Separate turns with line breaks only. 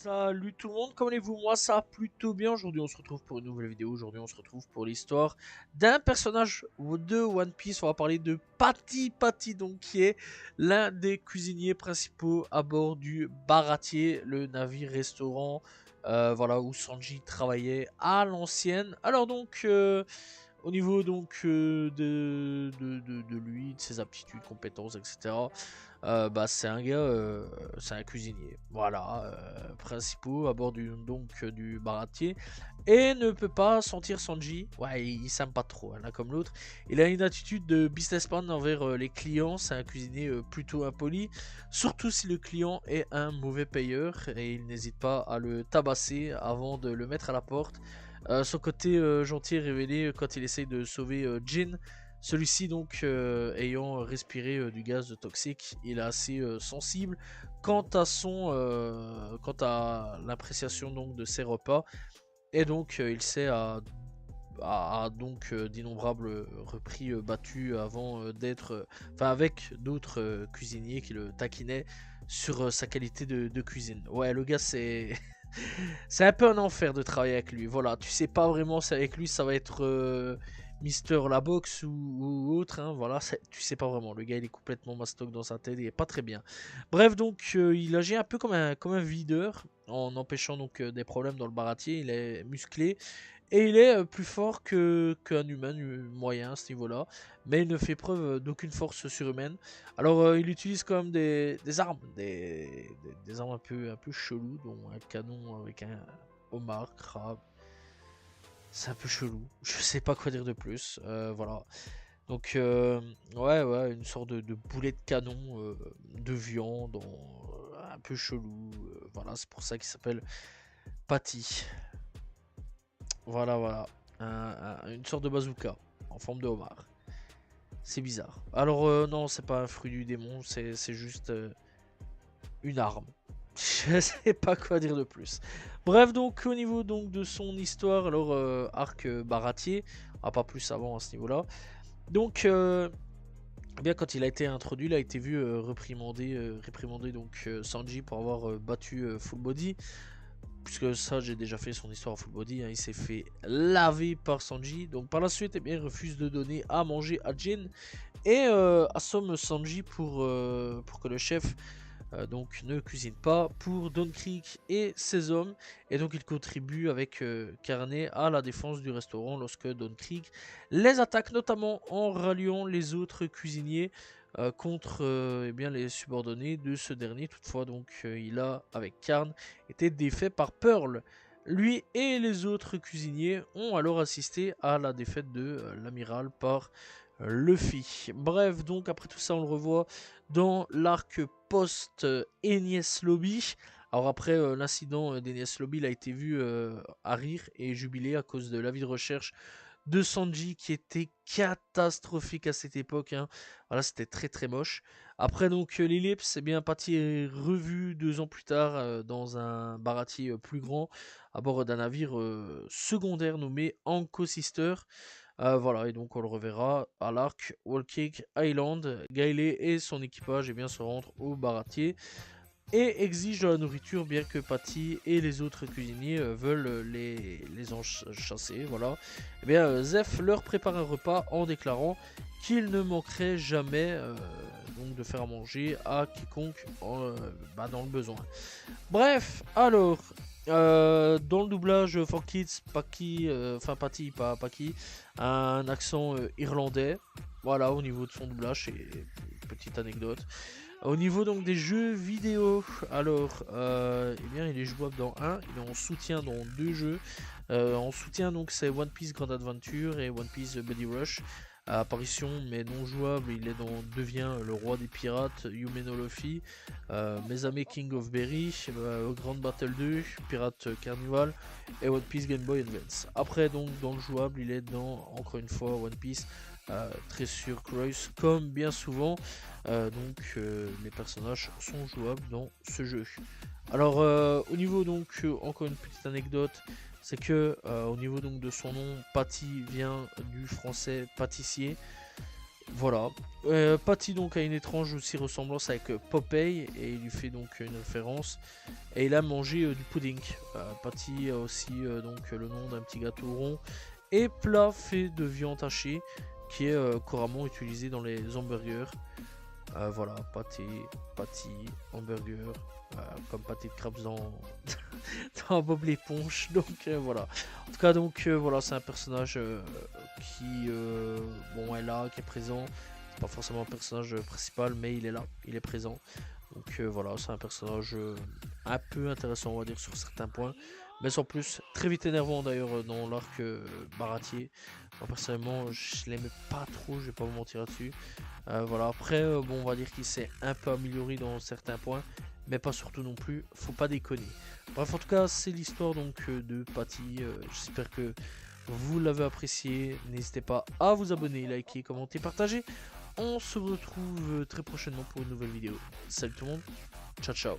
Salut tout le monde, comment allez-vous? Moi ça va plutôt bien. Aujourd'hui on se retrouve pour une nouvelle vidéo. Aujourd'hui on se retrouve pour l'histoire d'un personnage de One Piece. On va parler de Patty, donc qui est l'un des cuisiniers principaux à bord du Baratier, le navire restaurant, voilà, où Sanji travaillait à l'ancienne. Alors donc au niveau donc de lui, de ses aptitudes, compétences, etc. Bah, c'est un gars, c'est un cuisinier, voilà, principaux à bord du baratier, et ne peut pas sentir Sanji. Ouais, il s'aime pas trop, l'un comme l'autre. Il a une attitude de businessman envers les clients. C'est un cuisinier plutôt impoli, surtout si le client est un mauvais payeur, et il n'hésite pas à le tabasser avant de le mettre à la porte. Son côté gentil est révélé quand il essaye de sauver Jin. Celui-ci donc ayant respiré du gaz toxique, il est assez sensible quant à l'appréciation donc de ses repas, et donc il sait à d'innombrables reprises battu avant enfin avec d'autres cuisiniers qui le taquinaient sur sa qualité de cuisine. Ouais, le gars c'est c'est un peu un enfer de travailler avec lui. Voilà, tu sais pas vraiment si avec lui ça va être Mister la boxe ou autre. Hein, voilà, tu sais pas vraiment. Le gars il est complètement mastoc dans sa tête, il est pas très bien. Bref, donc il agit un peu comme un videur en empêchant donc des problèmes dans le baratier. Il est musclé et il est plus fort qu'un humain moyen à ce niveau-là, mais il ne fait preuve d'aucune force surhumaine. Alors il utilise quand même des armes, des armes un peu cheloues, dont un canon avec un homard, crabe. C'est un peu chelou, je sais pas quoi dire de plus, voilà. Donc ouais, une sorte de boulet de canon de viande, un peu chelou, voilà, c'est pour ça qu'il s'appelle Patty. Voilà. Une sorte de bazooka en forme de homard. C'est bizarre. Alors non, c'est pas un fruit du démon, c'est juste une arme. Je sais pas quoi dire de plus. Bref, donc au niveau donc de son histoire, alors arc baratier, pas plus avant à ce niveau-là. Donc eh bien quand il a été introduit, il a été vu réprimander donc Sanji pour avoir battu Full Body. Puisque ça j'ai déjà fait son histoire en full body, hein, il s'est fait laver par Sanji. Donc par la suite, eh bien, il refuse de donner à manger à Jin et assomme Sanji pour que le chef donc ne cuisine pas pour Don Krieg et ses hommes. Et donc il contribue avec Carnet à la défense du restaurant lorsque Don Krieg les attaque, notamment en ralliant les autres cuisiniers contre eh bien, les subordonnés de ce dernier. Toutefois, donc il a, avec Karn, été défait par Pearl. Lui et les autres cuisiniers ont alors assisté à la défaite de l'amiral par Luffy. Bref, donc après tout ça, on le revoit dans l'arc post-Enies Lobby. Alors après l'incident d'Enies Lobby, il a été vu à rire et jubiler à cause de l'avis de recherche de Sanji qui était catastrophique à cette époque. Hein. Voilà, c'était très moche. Après donc l'ellipse, eh bien Patty est revu 2 ans plus tard dans un baratier plus grand à bord d'un navire secondaire nommé Anko Sister. Voilà, et donc on le reverra à l'arc Whole Island. Gailey et son équipage eh bien, se rendent au baratier et exigent de la nourriture, bien que Patty et les autres cuisiniers veulent les en chasser. Voilà. Eh bien, Zeph leur prépare un repas en déclarant qu'il ne manquerait jamais donc de faire à manger à quiconque dans le besoin. Bref, alors, dans le doublage for Kids, Patty, pas Paki, un accent irlandais. Voilà, au niveau de son doublage, c'est petite anecdote. Au niveau donc des jeux vidéo, alors, eh bien, il est jouable dans un, il est en soutien dans 2 jeux. En soutien, donc, c'est One Piece Grand Adventure et One Piece Buddy Rush. À apparition mais non jouable, il est dans Devient le roi des pirates, Yume no Luffy, Mesame King of Berry, Grand Battle 2, Pirate Carnival et One Piece Game Boy Advance. Après donc dans le jouable, il est dans encore une fois One Piece Treasure Cruise, comme bien souvent. Les personnages sont jouables dans ce jeu. Alors au niveau donc encore une petite anecdote, c'est que au niveau donc de son nom, Patty vient du français pâtissier. Voilà. Patty donc a une étrange aussi ressemblance avec Popeye et il lui fait donc une référence. Et il a mangé du pudding. Patty a aussi donc le nom d'un petit gâteau rond et plat fait de viande hachée qui est couramment utilisé dans les hamburgers. Voilà, pâté, hamburger, comme pâté de crabes dans, dans Bob l'éponge. Donc voilà. En tout cas, donc voilà, c'est un personnage qui bon est là, qui est présent. C'est pas forcément un personnage principal, mais il est là, il est présent. Donc voilà, c'est un personnage un peu intéressant, on va dire, sur certains points. Mais sans plus, très vite énervant d'ailleurs dans l'arc Baratier. Moi personnellement, je l'aimais pas trop, je vais pas vous mentir là-dessus. Voilà, après, bon, on va dire qu'il s'est un peu amélioré dans certains points, mais pas surtout non plus, faut pas déconner. Bref, en tout cas, c'est l'histoire donc de Patty. J'espère que vous l'avez apprécié. N'hésitez pas à vous abonner, liker, commenter, partager. On se retrouve très prochainement pour une nouvelle vidéo. Salut tout le monde, ciao ciao.